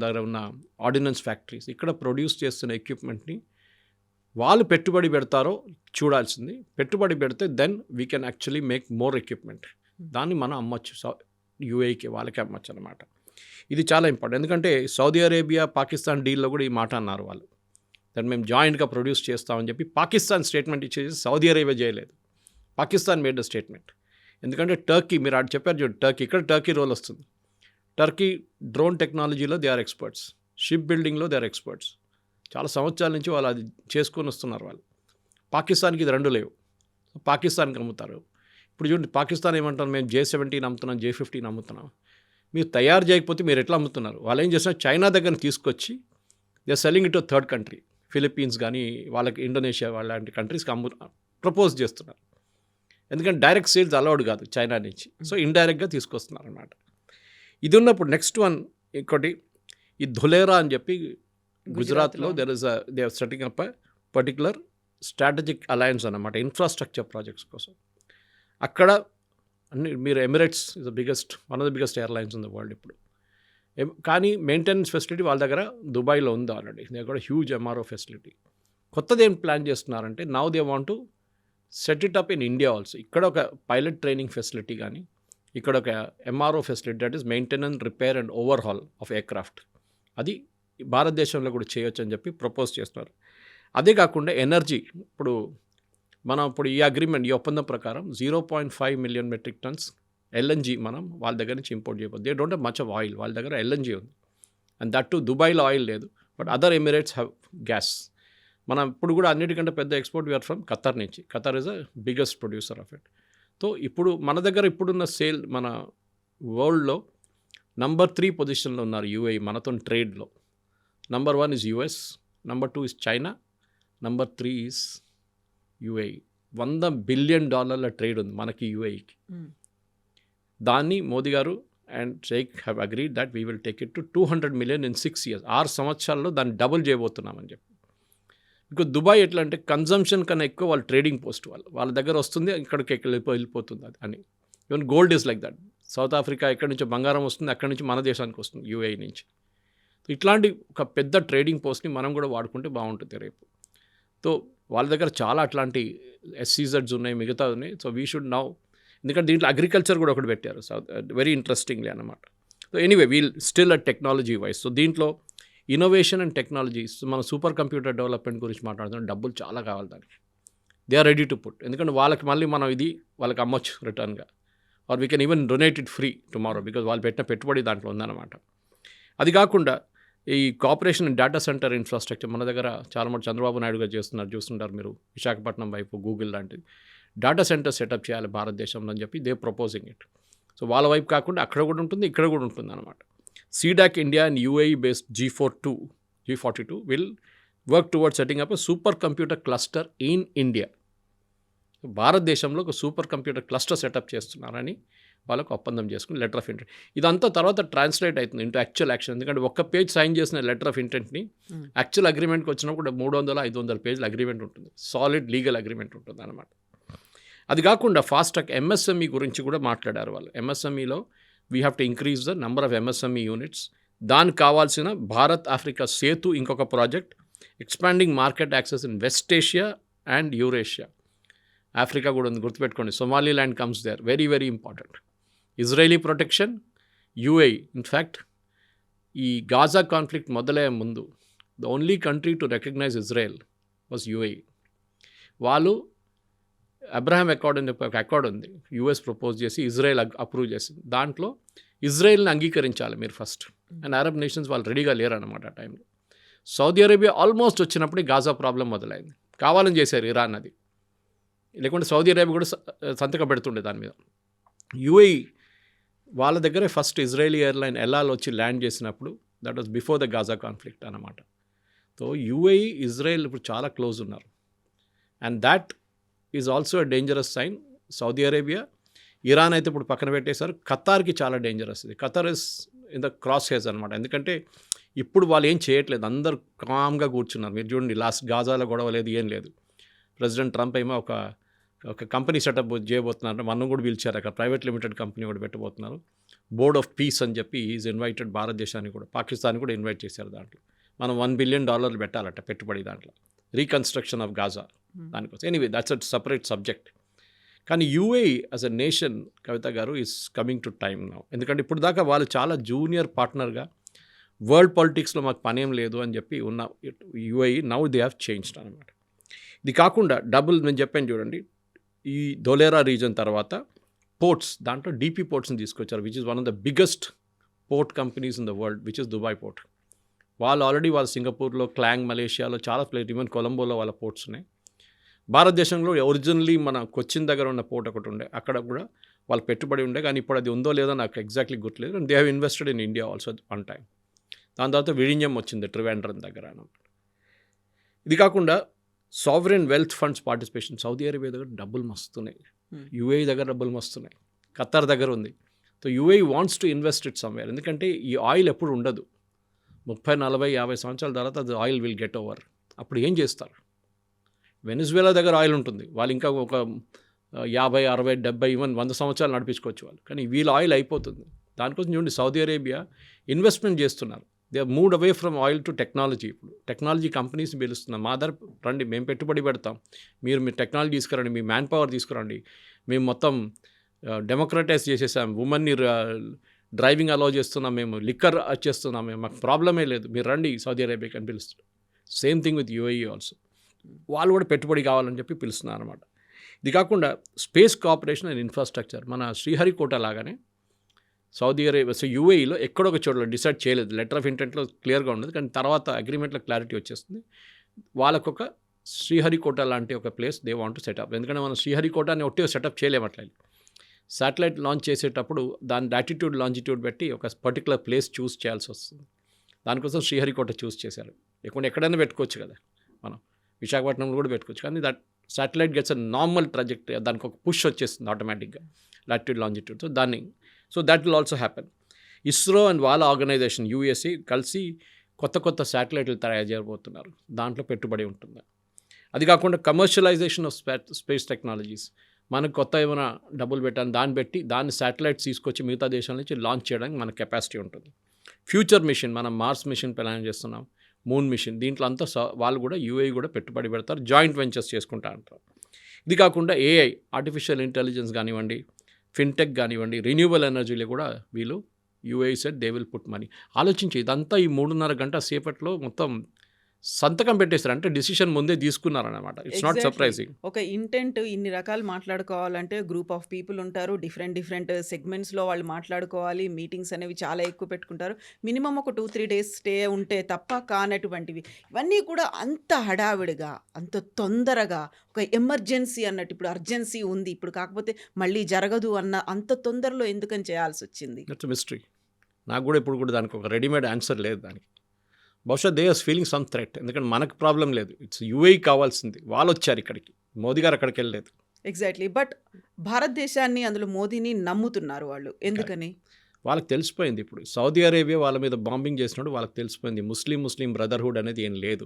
దగ్గర ఉన్న ఆర్డినెన్స్ ఫ్యాక్టరీస్, ఇక్కడ ప్రొడ్యూస్ చేస్తున్న ఎక్విప్మెంట్ని వాళ్ళు పెట్టుబడి పెడతారో చూడాల్సింది. పెట్టుబడి పెడితే then we can actually make more equipment. దాన్ని మనం అమ్మచ్చు UAEకి, వాళ్ళకి అమ్మచ్చు అనమాట. ఇది చాలా ఇంపార్టెంట్. ఎందుకంటే సౌదీ అరేబియా, పాకిస్తాన్ డీల్లో కూడా ఈ మాట అన్నారు వాళ్ళు, దాన్ని మేము జాయింట్గా ప్రొడ్యూస్ చేస్తామని చెప్పి పాకిస్తాన్ స్టేట్మెంట్ ఇచ్చేసి సౌదీ అరేబియా చేయలేదు. Pakistan made the statement. ఎందుకంటే టర్కీ, మీరు అటు చెప్పారు చూడు, టర్కీ రోల్ వస్తుంది. టర్కీ డ్రోన్ టెక్నాలజీలో దే ఆర్ ఎక్స్పర్ట్స్, షిప్ బిల్డింగ్లో దే ఆర్ ఎక్స్పర్ట్స్. చాలా సంవత్సరాల నుంచి వాళ్ళు అది చేసుకొని వస్తున్నారు వాళ్ళు. పాకిస్తాన్కి ఇది 2 లేవు. పాకిస్తాన్కి అమ్ముతారు. ఇప్పుడు చూడండి, పాకిస్తాన్ ఏమంటారు, మేము J-17 అమ్ముతున్నాం, J-15 అమ్ముతున్నాం. మీరు తయారు చేయకపోతే మీరు ఎట్లా అమ్ముతున్నారు? వాళ్ళు ఏం చేస్తున్నారు, చైనా దగ్గర తీసుకొచ్చి they are selling it to third country. Philippines కానీ వాళ్ళకి ఇండోనేషియా లాంటి కంట్రీస్కి ప్రపోజ్ చేస్తున్నారు. ఎందుకంటే డైరెక్ట్ సేల్స్ అలౌడ్ కాదు చైనా నుంచి. సో ఇండైరెక్ట్గా తీసుకొస్తున్నారు అన్నమాట. ఇది ఉన్నప్పుడు నెక్స్ట్ వన్ ఇంకోటి, ఈ ధులేరా అని చెప్పి గుజరాత్లో they are setting up a particular strategic alliance అన్నమాట, ఇన్ఫ్రాస్ట్రక్చర్ ప్రాజెక్ట్స్ కోసం. అక్కడ అన్ని మీరు Emirates is the biggest, one of the biggest airlines in the world ఇప్పుడు. కానీ మెయింటెనెన్స్ ఫెసిలిటీ వాళ్ళ దగ్గర దుబాయ్లో ఉంది ఆల్రెడీ. దే కూడా హ్యూజ్ MRO ఫెసిలిటీ. కొత్తది ఏం ప్లాన్ చేస్తున్నారంటే, now they want to set it up in India also. ఇక్కడ ఒక పైలట్ ట్రైనింగ్ ఫెసిలిటీ కానీ, ఇక్కడ ఒక MRO facility, that is maintenance, repair and overhaul of aircraft, అది భారతదేశంలో కూడా చేయొచ్చు అని చెప్పి ప్రపోజ్ చేస్తున్నారు. అదే కాకుండా ఎనర్జీ, ఇప్పుడు ఈ అగ్రిమెంట్, ఈ ఒప్పందం ప్రకారం 0.5 మిలియన్ మెట్రిక్ టన్స్ LNG మనం వాళ్ళ దగ్గర నుంచి ఇంపోర్ట్ చేయబోతుంది. They don't have much of oil, వాళ్ళ దగ్గర LNG ఉంది. అండ్ దట్ టు దుబాయ్లో ఆయిల్ లేదు, but other Emirates have gas. మనం ఇప్పుడు కూడా అన్నిటికంటే పెద్ద ఎక్స్పోర్ట్ వీఆర్ ఫ్రమ్ ఖతర్ నుంచి. Qatar is a biggest producer of it. So ఇప్పుడు మన దగ్గర ఇప్పుడున్న సేల్, మన వరల్డ్లో నంబర్ 3 పొజిషన్లో ఉన్నారు UAE మనతో ట్రేడ్లో. Number 1 is US, number 2 is China, number 3 is UAE. $100 billion trade ఉంది మనకి UAEకి. దాన్ని Modi garu and sheikh have agreed that we will take it to 200 million in 6 years. 6 సంవత్సరాల్లో దాన్ని డబుల్ చేయబోతున్నామని చెప్పి. బికాజ్ దుబాయ్ ఎట్లా అంటే కన్జంప్షన్ కన్నా ఎక్కువ వాళ్ళు ట్రేడింగ్ పోస్ట్, వాళ్ళ దగ్గర వస్తుంది, ఇక్కడికి వెళ్ళిపోతుంది అది అని. Even gold is like that. South Africa ఎక్కడి నుంచి బంగారం వస్తుంది, అక్కడి నుంచి మన దేశానికి వస్తుంది UAE నుంచి. ఇట్లాంటి ఒక పెద్ద ట్రేడింగ్ పోస్ట్ని మనం కూడా వాడుకుంటే బాగుంటుంది రేపు. సో వాళ్ళ దగ్గర చాలా అట్లాంటి SEZs ఉన్నాయి, మిగతా ఉన్నాయి. సో వీ షుడ్ నౌ, ఎందుకంటే దీంట్లో అగ్రికల్చర్ కూడా ఒకటి పెట్టారు, వెరీ ఇంట్రెస్టింగ్లీ అనమాట. So anyway we'll still a technology wise. So దీంట్లో ఇన్నోవేషన్ అండ్ టెక్నాలజీస్, మన సూపర్ కంప్యూటర్ డెవలప్మెంట్ గురించి మాట్లాడుతున్నాం. డబ్బులు చాలా కావాలి దానికి. They are ready to put, ఎందుకంటే వాళ్ళకి మళ్ళీ మనం ఇది వాళ్ళకి అమ్మొచ్చు రిటర్న్గా, or we can even donate it free tomorrow, because వాళ్ళు పెట్టిన పెట్టుబడి దాంట్లో ఉందన్నమాట. అది కాకుండా ఈ cooperation and data centre infrastructure మన దగ్గర చాలా మంది చంద్రబాబు నాయుడు గారు చూస్తుంటారు మీరు, విశాఖపట్నం వైపు గూగుల్ లాంటిది డేటా సెంటర్ సెటప్ చేయాలి భారతదేశంలో అని చెప్పి దే ప్రపోజింగ్ ఇట్. సో వాళ్ళ వైపు కాకుండా అక్కడ కూడా ఉంటుంది, ఇక్కడ కూడా ఉంటుంది అనమాట. CDAC India and UAE-based G42 will work towards setting up a supercomputer cluster in India. భారతదేశంలో ఒక సూపర్ కంప్యూటర్ క్లస్టర్ సెటప్ చేస్తున్నారని వాళ్ళకు ఒప్పందం చేసుకుని లెటర్ ఆఫ్ ఇంటెంట్. ఇదంతా తర్వాత ట్రాన్స్లేట్ అవుతుంది ఇంటూ యాక్చువల్ యాక్షన్. ఎందుకంటే ఒక్క పేజ్ సైన్ చేసిన లెటర్ ఆఫ్ ఇంటెంట్ని యాక్చువల్ అగ్రిమెంట్కి వచ్చినప్పుడు 300-500 పేజీల అగ్రిమెంట్ ఉంటుంది, సాలిడ్ లీగల్ అగ్రిమెంట్ ఉంటుంది అనమాట. అది కాకుండా ఫాస్ట్ ట్రాక్ MSME గురించి కూడా మాట్లాడారు వాళ్ళు. MSMEలో we have to increase the number of MSME units. దానికి కావాల్సిన భారత్ ఆఫ్రికా సేతు ఇంకొక project, expanding market access in west Asia and Eurasia. Africa కూడా ఉంది, గుర్తుపెట్టుకోండి. Somaliland comes there, very very important. Israeli protection, UAE. In fact ఈ గాజా కాన్ఫ్లిక్ట్ మొదలయ్యే ముందు the only country to recognise Israel was UAE. వాళ్ళు Abraham accord అని చెప్పి ఒక అకార్డ్ ఉంది, US ప్రపోజ్ చేసి ఇజ్రాయెల్ అప్రూవ్ చేసింది. దాంట్లో ఇజ్రాయెల్ని అంగీకరించాలి మీరు ఫస్ట్. అండ్ అరబ్ నేషన్స్ వాళ్ళు రెడీగా లేరన్నమాట ఆ టైంలో. సౌదీ అరేబియా ఆల్మోస్ట్ వచ్చినప్పుడే గాజా ప్రాబ్లం మొదలైంది. కావాలని చేశారు ఇరాన్ అది, లేకుంటే సౌదీ అరేబియా కూడా సంతకం పెడుతుండే దాని మీద. UAE వాళ్ళ దగ్గరే ఫస్ట్ ఇజ్రాయలీ ఎయిర్లైన్ ఎల్లాల్ వచ్చి ల్యాండ్ చేసినప్పుడు that was before the Gaza conflict అన్నమాట. సో UAE ఇజ్రాయెల్ ఇప్పుడు చాలా క్లోజ్ ఉన్నారు. And that is also a dangerous sign. Saudi Arabia, Iran అయితే ఇప్పుడు పక్కన పెట్టేశారు. ఖతార్కి చాలా డేంజరస్ ఇది. Qatar is in the cross hairs అనమాట. ఎందుకంటే ఇప్పుడు వాళ్ళు ఏం చేయట్లేదు, అందరు కామ్గా కూర్చున్నారు. మీరు చూడండి, లాస్ట్ గాజాలో గొడవ లేదు, ఏం లేదు. ప్రెసిడెంట్ ట్రంప్ ఏమో ఒక కంపెనీ సెటప్ చేయబోతున్నారు. మనం కూడా పిలిచారు, అక్కడ ప్రైవేట్ లిమిటెడ్ కంపెనీ కూడా పెట్టబోతున్నారు. బోర్డ్ ఆఫ్ పీస్ అని చెప్పి ఈజ్ ఇన్వైటెడ్. భారతదేశాన్ని కూడా, పాకిస్తాన్ కూడా ఇన్వైట్ చేశారు. దాంట్లో మనం $1 బిలియన్ పెట్టాలట పెట్టుబడి దాంట్లో, రీకన్స్ట్రక్షన్ ఆఫ్ గాజా దానికోసం. Anyway that's a separate subject. కానీ UAE యాజ్ అ నేషన్, కవిత గారు, is coming to time now. ఎందుకంటే ఇప్పుడు దాకా వాళ్ళు చాలా జూనియర్ పార్ట్నర్గా వరల్డ్ పాలిటిక్స్లో మాకు పనేం లేదు అని చెప్పి ఉన్న UAE now they have changed అనమాట. ఇది కాకుండా నేను చెప్పాను చూడండి, ఈ ధోలేరా రీజన్ తర్వాత పోర్ట్స్, దాంట్లో DP పోర్ట్స్ని తీసుకొచ్చారు, which is one of the biggest port companies in the world, which is Dubai port. వాళ్ళు ఆల్రెడీ సింగపూర్లో, క్లాంగ్ మలేషియాలో చాలా ప్లేస్, ఈవెన్ కొలంబోలో వాళ్ళ పోర్ట్స్ ఉన్నాయి. భారతదేశంలో ఒరిజినల్లీ మన కొచ్చిన్ దగ్గర ఉన్న పోర్ట్ ఒకటి ఉండే, అక్కడ కూడా వాళ్ళు పెట్టుబడి ఉండే. కానీ ఇప్పుడు అది ఉందో లేదో నాకు ఎగ్జాక్ట్లీ గుర్తులేదు. And they have invested in India also one time. దాని తర్వాత విഴിഞ്ഞం వచ్చింది ట్రివాండ్రం దగ్గర. ఇది కాకుండా sovereign wealth funds participation. Saudi Arabia దగ్గర డబ్బులు మస్తున్నాయి, UAE దగ్గర డబ్బులు మస్తున్నాయి, ఖతార్ దగ్గర ఉంది. So UAE wants to invest it somewhere. ఎందుకంటే ఈ ఆయిల్ ఎప్పుడు ఉండదు, 30, 40, 50 సంవత్సరాల తర్వాత అది ఆయిల్ విల్ గెట్ ఓవర్. అప్పుడు ఏం చేస్తారు? వెనిజువేలా దగ్గర ఆయిల్ ఉంటుంది, వాళ్ళు ఇంకా ఒక 50, 60, 70, ఈవెన్ 100 సంవత్సరాలు నడిపించుకోవచ్చు వాళ్ళు. కానీ వీళ్ళ ఆయిల్ అయిపోతుంది. దానికోసం చూడండి, సౌదీ అరేబియా ఇన్వెస్ట్మెంట్ చేస్తున్నారు. They are moved away from oil to technology. ఇప్పుడు టెక్నాలజీ కంపెనీస్ పిలుస్తున్నాం, మా దగ్గర రండి, మేము పెట్టుబడి పెడతాం, మీరు టెక్నాలజీ తీసుకురండి, మీ మ్యాన్ పవర్ తీసుకురండి, మేము మొత్తం డెమోక్రటైజ్ చేసేసాం, ఉమెన్ని డ్రైవింగ్ అలౌ చేస్తున్నాం, మేము లిక్కర్ వచ్చేస్తున్నాం, మాకు ప్రాబ్లమే లేదు, మీరు రండి సౌదీ అరేబియాకి అని పిలుస్తున్నాం. Same thing with UAE also. వాళ్ళు కూడా పెట్టుబడి కావాలని చెప్పి పిలుస్తున్నారు అనమాట. ఇది కాకుండా స్పేస్ కోఆపరేషన్ అండ్ ఇన్ఫ్రాస్ట్రక్చర్, మన శ్రీహరికోట లాగానే సౌదీ అరేబియా, సో UAEలో ఎక్కడో ఒక చోట్ల డిసైడ్ చేయలేదు, లెటర్ ఆఫ్ ఇంటెంట్లో క్లియర్గా ఉండదు, కానీ తర్వాత అగ్రిమెంట్లో క్లారిటీ వచ్చేస్తుంది. వాళ్ళకొక శ్రీహరికోట లాంటి ఒక place they want to set up. ఎందుకంటే మనం శ్రీహరికోటని ఒట్టి సెటప్ చేయలేమట్లేదు. శాటిలైట్ లాంచ్ చేసేటప్పుడు దాని లాటిట్యూడ్ లాంజిట్యూడ్ పెట్టి ఒక పర్టికులర్ ప్లేస్ చూస్ చేయాల్సి వస్తుంది. దానికోసం శ్రీహరికోట చూస్ చేశారు. లేకుంటే ఎక్కడైనా పెట్టుకోవచ్చు కదా, మనం విశాఖపట్నంలో కూడా పెట్టుకోవచ్చు. కానీ that satellite gets a normal trajectory, దానికి ఒక పుష్ వచ్చేస్తుంది ఆటోమేటిక్గా latitude లాంజిట్యూడ్. So that will also happen. ISRO and వాళ్ళ ఆర్గనైజేషన్ USA కలిసి కొత్త శాటిలైట్లు తయారు చేయబోతున్నారు, దాంట్లో పెట్టుబడి ఉంటుంది. అది కాకుండా కమర్షియలైజేషన్ ఆఫ్ స్పేస్ టెక్నాలజీస్, మనకు కొత్త ఏమైనా డబ్బులు పెట్టాను దాన్ని శాటిలైట్స్ తీసుకొచ్చి మిగతా దేశాల నుంచి లాంచ్ చేయడానికి మన కెపాసిటీ ఉంటుంది. ఫ్యూచర్ మిషన్, మనం మార్స్ మిషన్ ప్లాన్ చేస్తున్నాం, మూన్ మిషన్, దీంట్లో అంతా వాళ్ళు కూడా UAE కూడా పెట్టుబడి పెడతారు, జాయింట్ వెంచర్స్ చేసుకుంటా అంటారు. ఇది కాకుండా AI, ఆర్టిఫిషియల్ ఇంటెలిజెన్స్ కానివ్వండి, ఫిన్టెక్ కానివ్వండి, రిన్యూవబుల్ ఎనర్జీలో కూడా వీళ్ళు UAE set they will put money. ఆలోచించి ఇదంతా ఈ 3.5 గంట సేపట్లో మొత్తం సంతకం పెట్టేస్తారు, అంటే డిసిషన్ ముందే తీసుకున్నారనమాట. It's not surprising. ఒక ఇంటెంట్ ఇన్ని రకాలు మాట్లాడుకోవాలంటే గ్రూప్ ఆఫ్ పీపుల్ ఉంటారు, డిఫరెంట్ సెగ్మెంట్స్లో వాళ్ళు మాట్లాడుకోవాలి, మీటింగ్స్ అనేవి చాలా ఎక్కువ పెట్టుకుంటారు. మినిమం ఒక 2-3 డేస్ స్టే ఉంటే తప్ప కానటువంటివి ఇవన్నీ కూడా అంత హడావిడిగా, అంత తొందరగా, ఒక ఎమర్జెన్సీ అన్నట్టు. ఇప్పుడు అర్జెన్సీ ఉంది, ఇప్పుడు కాకపోతే మళ్ళీ జరగదు అన్న అంత తొందరలో ఎందుకని చేయాల్సి వచ్చింది? That's mystery. నాకు కూడా ఇప్పుడు కూడా దానికి ఒక రెడీమేడ్ ఆన్సర్ లేదు దానికి. బహుశా they are feeling some threat, ఎందుకంటే మనకు ప్రాబ్లం లేదు, ఇట్స్ యూఏఈ కావాల్సింది. వాళ్ళు వచ్చారు ఇక్కడికి, మోదీ గారు అక్కడికి వెళ్ళలేదు. ఎగ్జాక్ట్లీ. బట్ భారతదేశాన్ని, అందులో మోదీని నమ్ముతున్నారు వాళ్ళు. ఎందుకని? వాళ్ళకి తెలిసిపోయింది ఇప్పుడు. సౌదీ అరేబియా వాళ్ళ మీద బాంబింగ్ చేసినప్పుడు వాళ్ళకి తెలిసిపోయింది ముస్లిం బ్రదర్హుడ్ అనేది ఏం లేదు.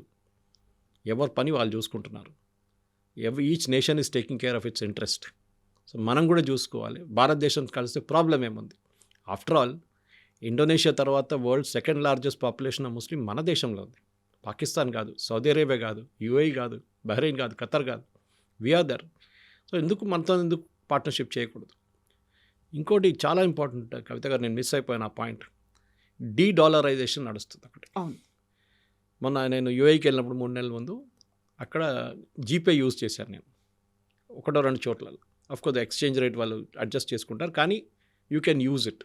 ఎవరి పని వాళ్ళు చూసుకుంటున్నారు. Each nation is taking care of it's interest. So మనం కూడా చూసుకోవాలి. భారతదేశం కలిస్తే ప్రాబ్లం ఏముంది? ఆఫ్టర్ ఆల్ ఇండోనేషియా తర్వాత world second largest population of Muslim మన దేశంలో ఉంది. పాకిస్తాన్ కాదు, సౌదీ అరేబియా కాదు, యూఏఈ కాదు, బహ్రెయిన్ కాదు, ఖతర్ కాదు, వీఆర్ దర్. సో ఎందుకు మనతో ఎందుకు పార్ట్నర్షిప్ చేయకూడదు? ఇంకోటి చాలా ఇంపార్టెంట్ కవిత గారు, నేను మిస్ అయిపోయాను ఆ పాయింట్. డీడాలరైజేషన్ నడుస్తుంది అక్కడ. అవును. మొన్న నేను యూఏఈకి వెళ్ళినప్పుడు 3 నెలల ముందు అక్కడ జీపే యూజ్ చేశాను నేను 1-2 చోట్ల. అఫ్కోర్స్ ఎక్స్చేంజ్ రేట్ వాళ్ళు అడ్జస్ట్ చేసుకుంటారు, కానీ you can use it.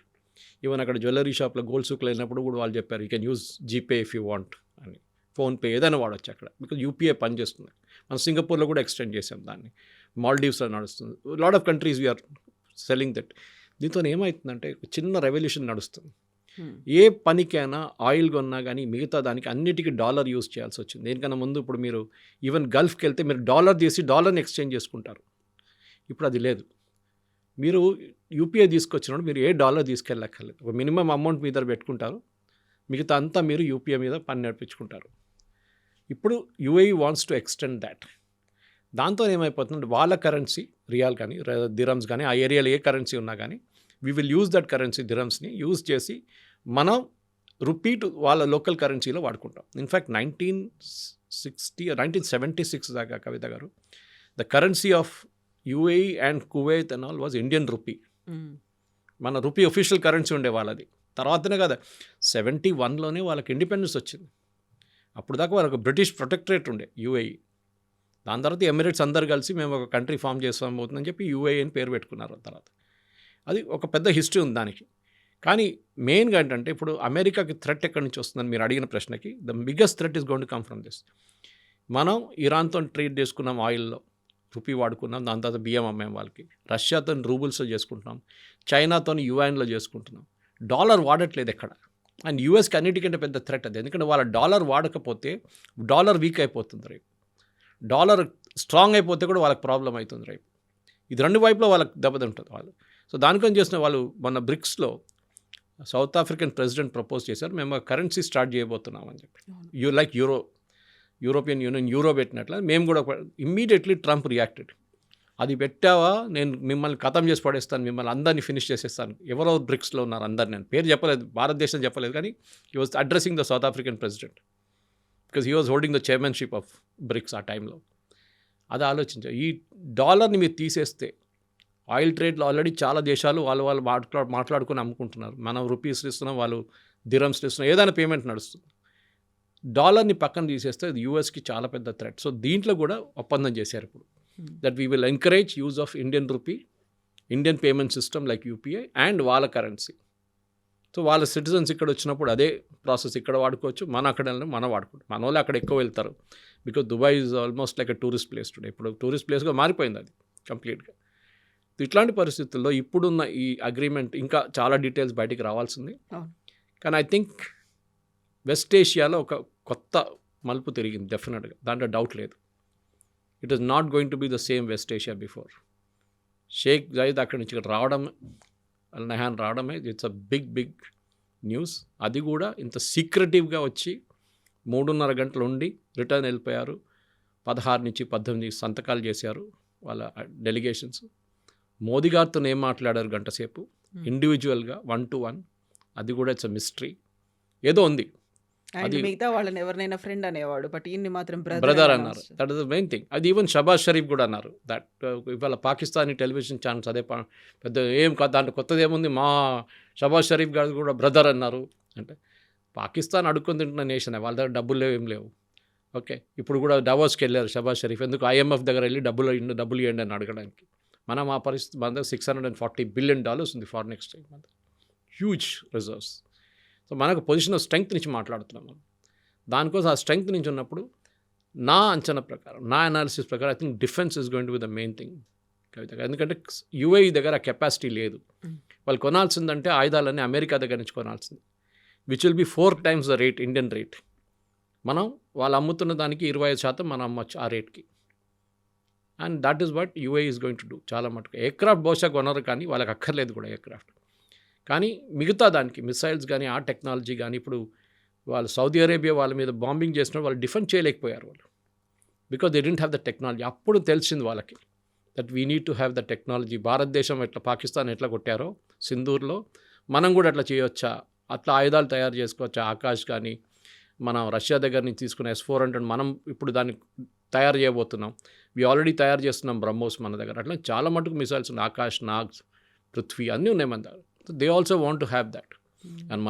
Even అక్కడ జ్యువెలరీ షాప్లో గోల్డ్ సూక్లో వెళ్ళినప్పుడు కూడా వాళ్ళు చెప్పారు you can use GPay if you want అని. ఫోన్పే ఏదైనా వాడచ్చు అక్కడ, బికాజ్ యూపీఐ పనిచేస్తుంది. మనం సింగపూర్లో కూడా ఎక్స్టెండ్ చేసాం దాన్ని, మాల్డీవ్స్లో నడుస్తుంది. Lot of countries we are selling that. దీంతో ఏమవుతుందంటే చిన్న రెవల్యూషన్ నడుస్తుంది. ఏ పనికైనా ఆయిల్ కొన్నా కానీ మిగతా దానికి అన్నిటికీ డాలర్ యూజ్ చేయాల్సి వచ్చింది. దేనికన్నా ముందు ఇప్పుడు మీరు ఈవెన్ గల్ఫ్కి వెళ్తే మీరు డాలర్ తీసి డాలర్ని ఎక్స్చేంజ్ చేసుకుంటారు. ఇప్పుడు అది లేదు. మీరు యూపీఐ తీసుకొచ్చినప్పుడు మీరు ఏ డాలర్ తీసుకెళ్ళక్కర్లేదు. ఒక మినిమం అమౌంట్ మీ దగ్గర పెట్టుకుంటారు, మిగతా అంతా మీరు యూపీఐ మీద పని నడిపించుకుంటారు. ఇప్పుడు UAE wants to extend that. దాంతో ఏమైపోతుందంటే వాళ్ళ కరెన్సీ రియాల్ కానీ దిరమ్స్ కానీ ఆ ఏరియాలో ఏ కరెన్సీ ఉన్నా కానీ we will use that currency దిరమ్స్ని యూజ్ చేసి మనం రూపీ వాళ్ళ లోకల్ కరెన్సీలో వాడుకుంటాం. ఇన్ఫ్యాక్ట్ 1976 దాకా కవిత గారు the currency of UAE and Kuwait and all was Indian rupee. మన రూపీ ఒఫిషియల్ కరెన్సీ ఉండే వాళ్ళది. తర్వాతనే కదా 71లోనే వాళ్ళకి ఇండిపెండెన్స్ వచ్చింది. అప్పుడు దాకా వాళ్ళకి బ్రిటిష్ ప్రొటెక్టరేట్ ఉండే యూఏఈ. దాని తర్వాత ఎమిరేట్స్ అందరు కలిసి మేము ఒక కంట్రీ ఫామ్ చేస్తాం అవుతుందని చెప్పి యూఏఈ అని పేరు పెట్టుకున్నారు. తర్వాత అది ఒక పెద్ద హిస్టరీ ఉంది దానికి. కానీ మెయిన్గా ఏంటంటే ఇప్పుడు అమెరికాకి థ్రెట్ ఎక్కడి నుంచి వస్తుందని మీరు అడిగిన ప్రశ్నకి the biggest threat is going to come from this. మనం ఇరాన్తో ట్రేడ్ చేసుకున్నాం, ఆయిల్లో రూపీ వాడుకున్నాం, దాని తర్వాత బియ్యం అమ్మాం వాళ్ళకి. రష్యాతో రూబుల్స్లో చేసుకుంటున్నాం, చైనాతో యుఎన్లో చేసుకుంటున్నాం. డాలర్ వాడట్లేదు ఎక్కడ. అండ్ యూఎస్కి అన్నిటికంటే పెద్ద థ్రెట్ అది. ఎందుకంటే వాళ్ళ డాలర్ వాడకపోతే డాలర్ వీక్ అయిపోతుంది రేపు. డాలర్ స్ట్రాంగ్ అయిపోతే కూడా వాళ్ళకి ప్రాబ్లం అవుతుంది రేపు. ఇది రెండు వైపులో వాళ్ళకి దెబ్బతింటుంది వాళ్ళు. సో దానికని చేసిన వాళ్ళు మన బ్రిక్స్లో సౌత్ ఆఫ్రికన్ ప్రెసిడెంట్ ప్రపోజ్ చేశారు, మేము కరెన్సీ స్టార్ట్ చేయబోతున్నాం అని చెప్పి. లైక్ యూరోపియన్ యూనియన్ యూరో పెట్టినట్ల మేము కూడా ఇమ్మీడియట్లీ ట్రంప్ రియాక్టెడ్. అది పెట్టావా నేను మిమ్మల్ని ఖతం చేసి పడేస్తాను, మిమ్మల్ని అందరినీ ఫినిష్ చేసేస్తాను. ఎవరో బ్రిక్స్లో ఉన్నారు అందరు, నేను పేరు చెప్పలేదు, భారతదేశం చెప్పలేదు, కానీ he was addressing the South African president because he was holding the chairmanship of BRICS ఆ టైంలో. అది ఆలోచించారు. ఈ డాలర్ని మీరు తీసేస్తే ఆయిల్ ట్రేడ్లో ఆల్రెడీ చాలా దేశాలు వాళ్ళు మాట్లాడుకుని అమ్ముకుంటున్నారు. మనం రూపీస్ ఇస్తున్నాం, వాళ్ళు దిరమ్స్ ఇస్తున్నాం, ఏదైనా పేమెంట్ నడుస్తుంది. డాలర్ని పక్కన తీసేస్తే అది యూఎస్కి చాలా పెద్ద థ్రెట్. సో దీంట్లో కూడా ఒప్పందం చేశారు ఇప్పుడు that we will encourage use of Indian rupee, Indian payment system like UPI and వాళ్ళ కరెన్సీ. సో వాళ్ళ సిటిజన్స్ ఇక్కడ వచ్చినప్పుడు అదే ప్రాసెస్ ఇక్కడ వాడుకోవచ్చు, మన అక్కడ మనం వాడుకోవచ్చు. మన వాళ్ళు అక్కడ ఎక్కువ వెళ్తారు because Dubai is almost like a tourist place today. ఇప్పుడు టూరిస్ట్ ప్లేస్గా మారిపోయింది అది కంప్లీట్గా. ఇట్లాంటి పరిస్థితుల్లో ఇప్పుడున్న ఈ అగ్రిమెంట్ ఇంకా చాలా డీటెయిల్స్ బయటికి రావాల్సింది. కానీ ఐ థింక్ వెస్ట్ ఏషియాలో ఒక కొత్త మలుపు తిరిగింది డెఫినెట్గా, దాంట్లో డౌట్ లేదు. It is not going to be the same West Asia before. Sheikh Zayed అక్కడి నుంచి ఇక్కడ రావడం, అల్ నహాన్ రావడమే ఇట్స్ అ బిగ్ న్యూస్. అది కూడా ఇంత సీక్రెటివ్గా వచ్చి 3.5 గంటలు ఉండి రిటర్న్ వెళ్ళిపోయారు. 16 నుంచి 18 సంతకాలు చేశారు వాళ్ళ డెలిగేషన్స్. మోదీ గారితో ఏం మాట్లాడారు గంట సేపు ఇండివిజువల్గా 1-to-1. అది కూడా ఇట్స్ అ మిస్టరీ. ఏదో ఉంది. అది మిగతా వాళ్ళని ఎవరినైనా ఫ్రెండ్ అనేవాడు, బట్ ఈయన్ని మాత్రం బ్రదర్ అన్నారు. That is the main thing. అది ఈవెన్ షబాజ్ షరీఫ్ కూడా అన్నారు దట్ ఇవాళ పాకిస్తానీ టెలివిజన్ ఛానల్స్ అదే పెద్ద ఏం దాంట్లో కొత్తది ఏముంది, మా షబాజ్ షరీఫ్ గారు కూడా బ్రదర్ అన్నారు. అంటే పాకిస్తాన్ అడుక్కొని తింటున్న నేషన్, వాళ్ళ దగ్గర డబ్బులు లేవు, ఏం లేవు. ఓకే, ఇప్పుడు కూడా డవోస్కి వెళ్ళారు షబాజ్ షరీఫ్. ఎందుకు IMF దగ్గర వెళ్ళి డబ్బులు ఇవ్వండి అని అడగడానికి. మనం ఆ పరిస్థితి మన దగ్గర $640 billion ఉంది ఫారిన్ ఎక్స్చేంజ్, మన హ్యూజ్ రిజర్వ్స్. సో మనకు పొజిషన్ ఆఫ్ స్ట్రెంగ్త్ నుంచి మాట్లాడుతున్నాం మనం. దానికోసం ఆ స్ట్రెంగ్త్ నుంచి ఉన్నప్పుడు నా అంచనా ప్రకారం, నా అనాలిసిస్ ప్రకారం I think defence is going to be the main thing Kavitha garu. ఎందుకంటే యూఏఈ దగ్గర ఆ కెపాసిటీ లేదు. వాళ్ళు కొనాల్సిందంటే ఆయుధాలన్నీ అమెరికా దగ్గర నుంచి కొనాల్సింది, which will be 4 times the rate, Indian rate. మనం వాళ్ళు అమ్ముతున్న దానికి 25% మనం అమ్మచ్చు ఆ రేట్కి. And that is what UAE is going to do. చాలా మటుకు ఎయిర్క్రాఫ్ట్ బహుశా కొనరు, కానీ వాళ్ళకి అక్కర్లేదు కూడా ఎయిర్క్రాఫ్ట్. కానీ మిగతా దానికి మిసైల్స్ కానీ ఆ టెక్నాలజీ కానీ, ఇప్పుడు వాళ్ళు సౌదీ అరేబియా వాళ్ళ మీద బాంబింగ్ చేసిన వాళ్ళు డిఫెండ్ చేయలేకపోయారు వాళ్ళు, because they didn't have the technology. అప్పుడు తెలిసింది వాళ్ళకి that we need to have the technology. భారతదేశం ఎట్లా పాకిస్తాన్ ఎట్లా కొట్టారో సింధూర్లో, మనం కూడా అట్లా చేయొచ్చా, అట్లా ఆయుధాలు తయారు చేసుకోవచ్చా. ఆకాష్ కానీ మనం రష్యా దగ్గర నుంచి తీసుకున్న S-400 మనం ఇప్పుడు దాన్ని తయారు చేయబోతున్నాం. ఆల్రెడీ తయారు చేస్తున్నాం బ్రహ్మోస్ మన దగ్గర. అట్లా చాలా మటుకు మిసైల్స్ ఉన్నాయి, ఆకాష్, నాగ్, పృథ్వీ అన్నీ ఉన్నాయి మన దగ్గర. They also want to have that. And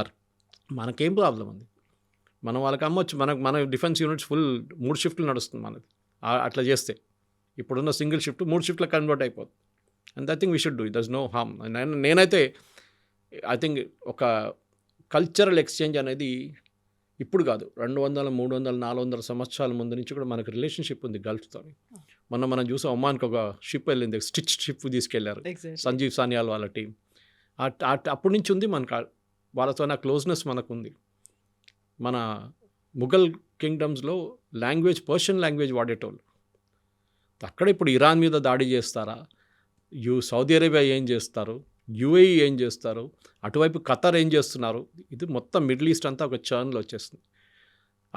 మనకేం ప్రాబ్లం ఉంది, మనం వాళ్ళకి అమ్మొచ్చు. మన డిఫెన్స్ యూనిట్స్ ఫుల్ 3 షిఫ్ట్లు నడుస్తుంది మనది. అట్లా చేస్తే ఇప్పుడున్న సింగిల్ షిఫ్ట్ 3 షిఫ్ట్లకు కన్వర్ట్ అయిపోతుంది. And I think we should do it. Does no harm. నేనైతే ఐ థింక్ ఒక కల్చరల్ ఎక్స్చేంజ్ అనేది ఇప్పుడు కాదు, 200, 300, 400 సంవత్సరాల ముందు నుంచి కూడా మనకు రిలేషన్షిప్ ఉంది గల్ఫ్తో. మనం చూసాం, ఒమాన్కి ఒక షిప్ వెళ్ళింది, స్టిచ్ షిప్ తీసుకెళ్లారు సంజీవ్ సాన్యాల్ వాళ్ళ టీం. అప్పటి నుంచి ఉంది మనకు వాళ్ళతో నా క్లోజ్నెస్ మనకు ఉంది. మన ముఘల్ కింగ్డమ్స్లో లాంగ్వేజ్ పర్షియన్ లాంగ్వేజ్ వాడేటోళ్ళు. అక్కడ ఇప్పుడు ఇరాన్ మీద దాడి చేస్తారా, సౌదీ అరేబియా ఏం చేస్తారు, యూఏఈ ఏం చేస్తారు, అటువైపు ఖతర్ ఏం చేస్తున్నారు, ఇది మొత్తం మిడిల్ ఈస్ట్ అంతా ఒక చర్న్లో వచ్చేస్తుంది.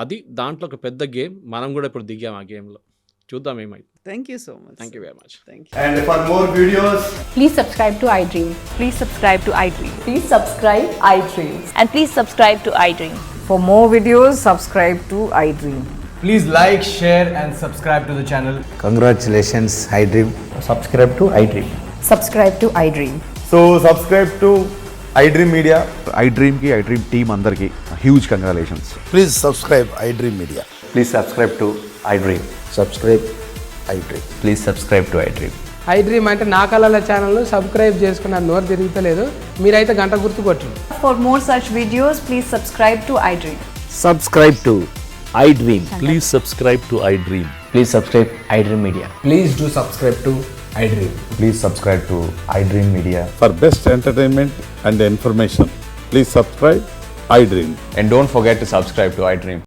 అది దాంట్లో ఒక పెద్ద గేమ్. మనం కూడా ఇప్పుడు దిగాం ఆ గేమ్లో. చూద్దాం ఏమైంది. Thank you so much. Thank you very much. Thank you. And for more videos, Please subscribe to iDream. Please subscribe to iDream. Please subscribe iDream. And please subscribe to iDream. For more videos, subscribe to iDream. please like, share and subscribe to the channel. Congratulations, iDream. Subscribe to iDream. Subscribe to iDream. So subscribe to iDream Media. iDream ki iDream team andarki huge congratulations. Please subscribe iDream Media. Please subscribe to iDream. Subscribe iDream. Please subscribe to iDream. iDream అంటే నా కళల ఛానల్ను subscribe చేసుకున్న నోరు తిరుగుతలేదు, మీరైతే గంట గుర్తు కొట్టండి. For more such videos, please subscribe to iDream. Subscribe to iDream. Please subscribe to iDream. Please subscribe iDream Media. Please do subscribe to iDream. Please subscribe to iDream Media. For best entertainment and information, please subscribe iDream. And don't forget to subscribe to iDream.